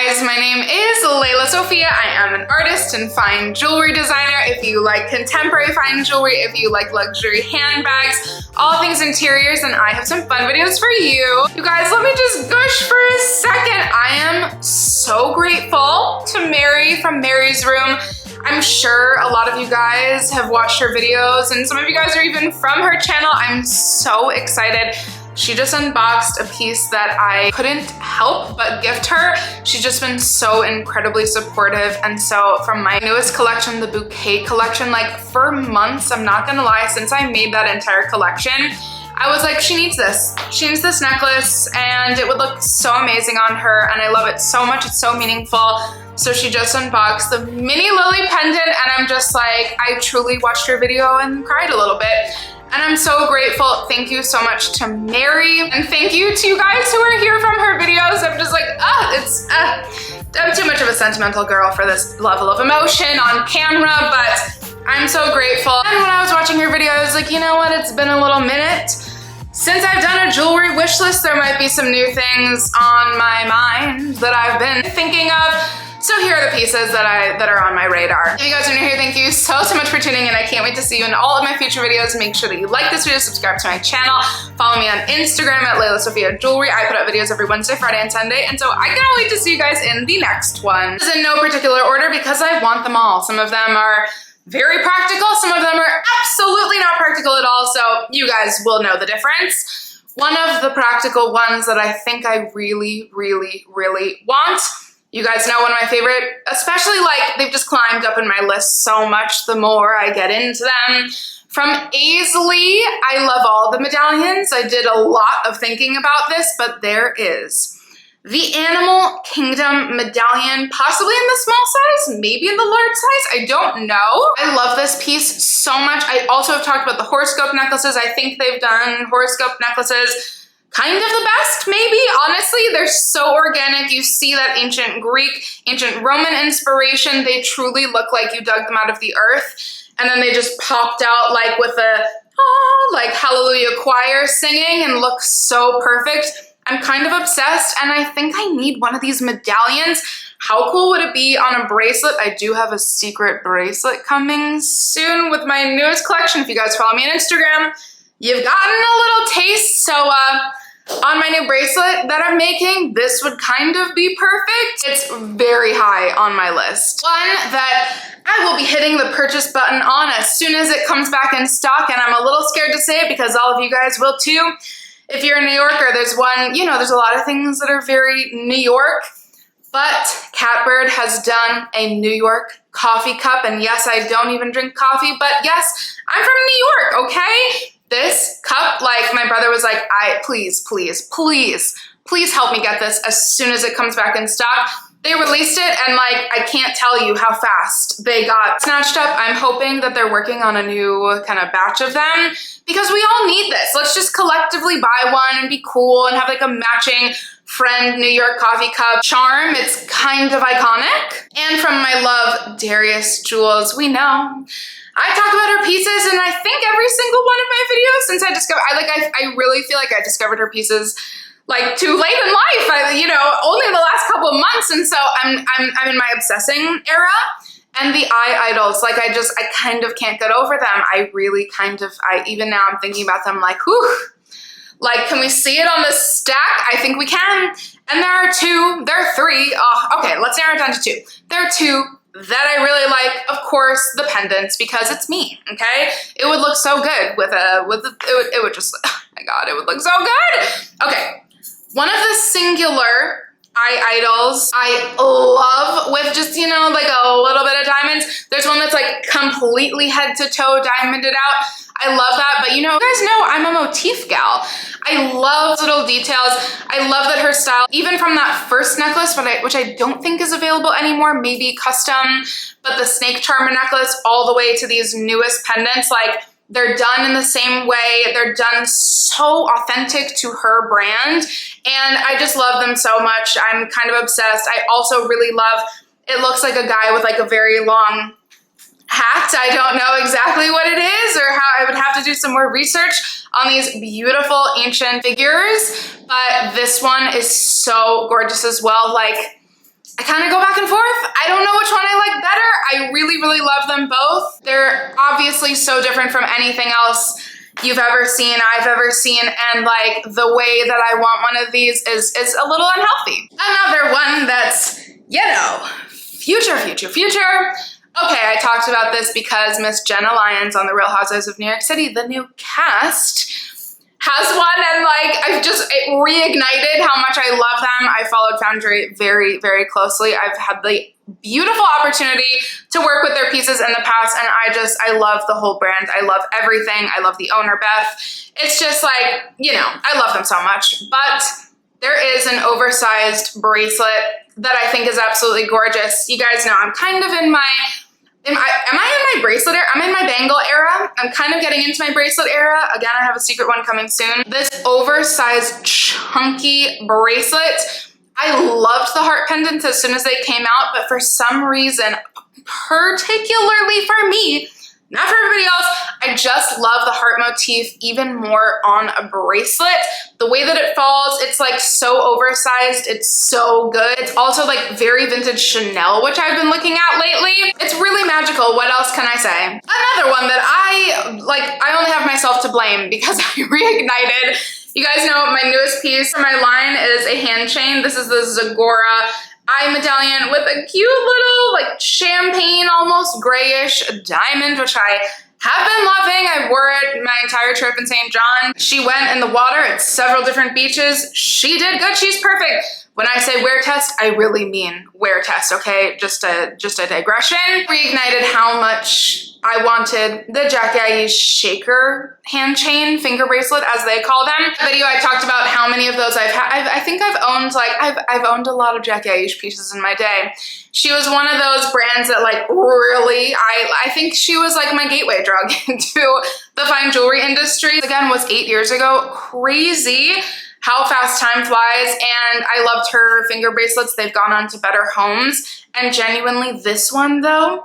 guys, my name is lelasophia. I am an artist and fine jewelry designer. If you like contemporary fine jewelry, if you like luxury handbags, all things interiors, then I have some fun videos for you. You guys, let me just gush for a second. I am so grateful to Mary from Mary's Room. I'm sure a lot of you guys have watched her videos and some of you guys are even from her channel. I'm so excited. She just unboxed a piece that I couldn't help but gift her. She's just been so incredibly supportive. And so from my newest collection, the bouquet collection, like for months, I'm not gonna lie, since I made that entire collection, I was like, she needs this. She needs this necklace and it would look so amazing on her. And I love it so much, it's so meaningful. So she just unboxed the mini lily pendant and I'm just like, I truly watched her video and cried a little bit. And I'm so grateful. Thank you so much to Mary. And thank you to you guys who are here from her videos. I'm just like, I'm too much of a sentimental girl for this level of emotion on camera, but I'm so grateful. And when I was watching her video, I was like, you know what? It's been a little minute since I've done a jewelry wish list. There might be some new things on my mind that I've been thinking of. So here are the pieces that are on my radar. If you guys are new here, thank you so much for tuning in. I can't wait to see you in all of my future videos. Make sure that you like this video, subscribe to my channel, follow me on Instagram at lelasophia jewelry. I put out videos every Wednesday, Friday, and Sunday, and so I cannot wait to see you guys in the next one. This is in no particular order because I want them all. Some of them are very practical, some of them are absolutely not practical at all, so you guys will know the difference. One of the practical ones that I think I really want, you guys know one of my favorite, especially like they've just climbed up in my list so much the more I get into them. From Azlee, I love all the medallions. I did a lot of thinking about this, but there is the Animal Kingdom medallion, possibly in the small size, maybe in the large size, I don't know. I love this piece so much. I also have talked about the horoscope necklaces. I think they've done horoscope necklaces kind of the best, maybe. Honestly, they're so organic. You see that ancient Greek, ancient Roman inspiration. They truly look like you dug them out of the earth. And then they just popped out like with a, like Hallelujah choir singing and look so perfect. I'm kind of obsessed and I think I need one of these medallions. How cool would it be on a bracelet? I do have a secret bracelet coming soon with my newest collection. If you guys follow me on Instagram, you've gotten a little taste. So on my new bracelet that I'm making, this would kind of be perfect. It's very high on my list. One that I will be hitting the purchase button on as soon as it comes back in stock, and I'm a little scared to say it because all of you guys will too. If you're a New Yorker, there's one, you know, there's a lot of things that are very New York, but Catbird has done a New York coffee cup, and yes, I don't even drink coffee, but yes, I'm from New York, okay? This cup, like my brother was like, please help me get this as soon as it comes back in stock. They released it and like, I can't tell you how fast they got snatched up. I'm hoping that they're working on a new kind of batch of them because we all need this. Let's just collectively buy one and be cool and have like a matching friend New York coffee cup charm. It's kind of iconic. And from my love, Darius Jewels, we know. I talk about her pieces and I think every single one of my videos since I discovered, I really feel like I discovered her pieces like too late in life, you know, only in the last couple of months. And so I'm in my obsessing era. And the eye idols, like I kind of can't get over them. I really kind of, even now I'm thinking about them like, whew, like, can we see it on the stack? I think we can. And there are three. Oh, okay, let's narrow it down to two. There are two that I really like, of course, the pendants, because it's me, okay? It would look so good it would just, oh my God, it would look so good. Okay, one of the singular eye idols I love with just, you know, like a little bit of diamonds. There's one that's like completely head to toe diamonded out. I love that, but you know, you guys know I'm a motif gal. I love little details. I love that her style, even from that first necklace, which I don't think is available anymore, maybe custom, but the snake charmer necklace all the way to these newest pendants, like they're done in the same way. They're done so authentic to her brand. And I just love them so much. I'm kind of obsessed. I also really love, it looks like a guy with like a very long hat. I don't know exactly what it is or how. I would have to do some more research on these beautiful ancient figures, but this one is so gorgeous as well. Like, I kind of go back and forth. I don't know which one I like better. I really, really love them both. They're obviously so different from anything else you've ever seen, I've ever seen, and like the way that I want one of these is a little unhealthy. Another one that's, you know, future. Okay, I talked about this because Miss Jenna Lyons on The Real Housewives of New York City, the new cast, has one, and like it reignited how much I love them. I followed Foundrae very, very closely. I've had the beautiful opportunity to work with their pieces in the past, and I love the whole brand. I love everything. I love the owner, Beth. It's just like, you know, I love them so much. But there is an oversized bracelet that I think is absolutely gorgeous. You guys know I'm kind of in my am I in my bracelet era? I'm in my bangle era. I'm kind of getting into my bracelet era. Again, I have a secret one coming soon. This oversized chunky bracelet, I loved the heart pendants as soon as they came out, but for some reason, particularly for me, not for everybody else, I just love the heart motif even more on a bracelet. The way that it falls, it's like so oversized, it's so good. It's also like very vintage Chanel, which I've been looking at lately. It's really magical. What else can I say? Another one that I only have myself to blame because I reignited. You guys know my newest piece for my line is a hand chain. This is the Zagora eye medallion with a cute little like champagne, almost grayish diamond, which I have been loving. I wore it my entire trip in St. John. She went in the water at several different beaches. She did good. She's perfect. When I say wear test, I really mean wear test, okay? Just a digression. Reignited how much I wanted the Jacquie Aiche shaker hand chain finger bracelet, as they call them. In the video, I talked about how many of those I've had. I think I've owned I've owned a lot of Jacquie Aiche pieces in my day. She was one of those brands that like really, I think she was like my gateway drug into the fine jewelry industry. Again, was 8 years ago. Crazy how fast time flies, and I loved her finger bracelets. They've gone on to better homes, and genuinely this one though,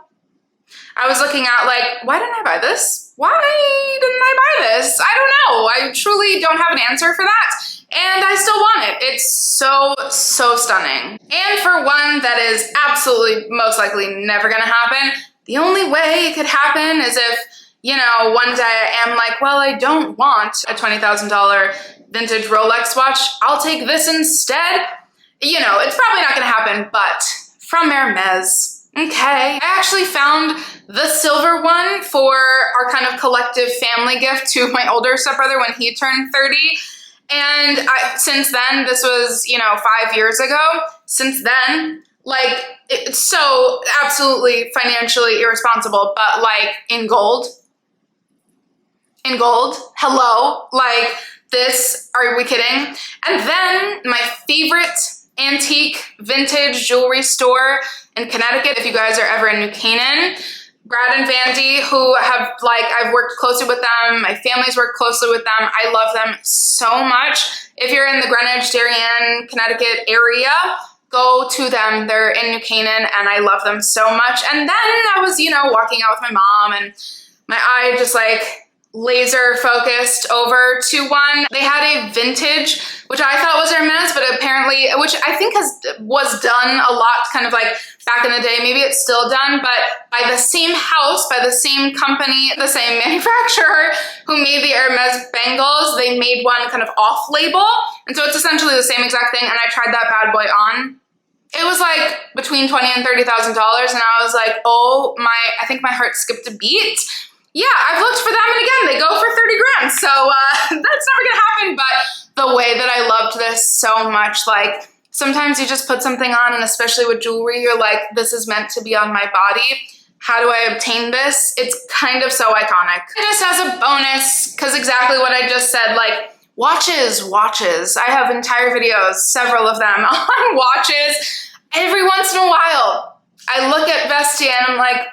I was looking at like, why didn't I buy this? Why didn't I buy this? I don't know. I truly don't have an answer for that, and I still want it. It's so, so stunning. And for one that is absolutely most likely never gonna happen, the only way it could happen is if, you know, one day I am like, well, I don't want a $20,000 vintage Rolex watch. I'll take this instead. You know, it's probably not gonna happen, but from Hermes, okay. I actually found the silver one for our kind of collective family gift to my older stepbrother when he turned 30. And since then, this was, you know, 5 years ago. Since then, like, it's so absolutely financially irresponsible, but like in gold, hello, like this, are we kidding? And then my favorite antique vintage jewelry store in Connecticut, if you guys are ever in New Canaan, Brad and Vandy, who have like, I've worked closely with them, my family's worked closely with them, I love them so much. If you're in the Greenwich, Darien, Connecticut area, go to them. They're in New Canaan and I love them so much. And then I was, you know, walking out with my mom and my eye just like laser focused over to one. They had a vintage, which I thought was Hermes, but apparently, which I think was done a lot kind of like back in the day. Maybe it's still done, but by the same house, by the same company, the same manufacturer who made the Hermes bangles, they made one kind of off label. And so it's essentially the same exact thing. And I tried that bad boy on. It was like between $20,000 and $30,000. And I was like, oh my, I think my heart skipped a beat. Yeah, I've looked for them, and again, they go for 30 grand. So that's never gonna happen, but the way that I loved this so much, like sometimes you just put something on, and especially with jewelry, you're like, this is meant to be on my body. How do I obtain this? It's kind of so iconic. Just as a bonus, because exactly what I just said, like watches. I have entire videos, several of them on watches. Every once in a while, I look at Vestia and I'm like,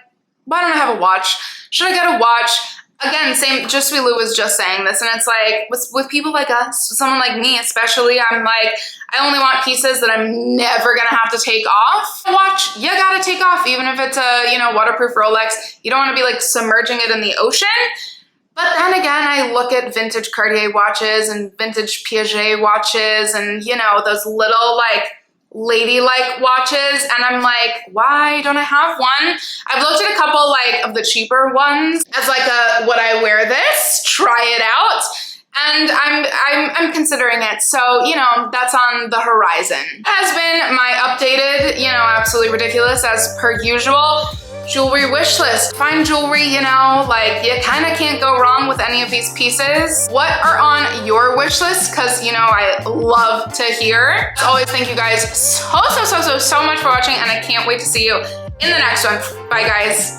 why don't I have a watch? Should I get a watch? Again, same, just Lou was just saying this, and it's like, with people like us, someone like me especially, I'm like, I only want pieces that I'm never gonna have to take off. A watch, you gotta take off, even if it's a, you know, waterproof Rolex. You don't wanna be like submerging it in the ocean. But then again, I look at vintage Cartier watches and vintage Piaget watches and, you know, those little like ladylike watches, and I'm like, why don't I have one? I've looked at a couple like of the cheaper ones as like a, would I wear this? Try it out. And I'm considering it. So, you know, that's on the horizon. Has been my updated, you know, absolutely ridiculous as per usual, jewelry wish list. Fine jewelry, you know, like you kind of can't go wrong with any of these pieces. What are on your wish list? Because, you know, I love to hear. As always, thank you guys so much for watching, and I can't wait to see you in the next one. Bye, guys.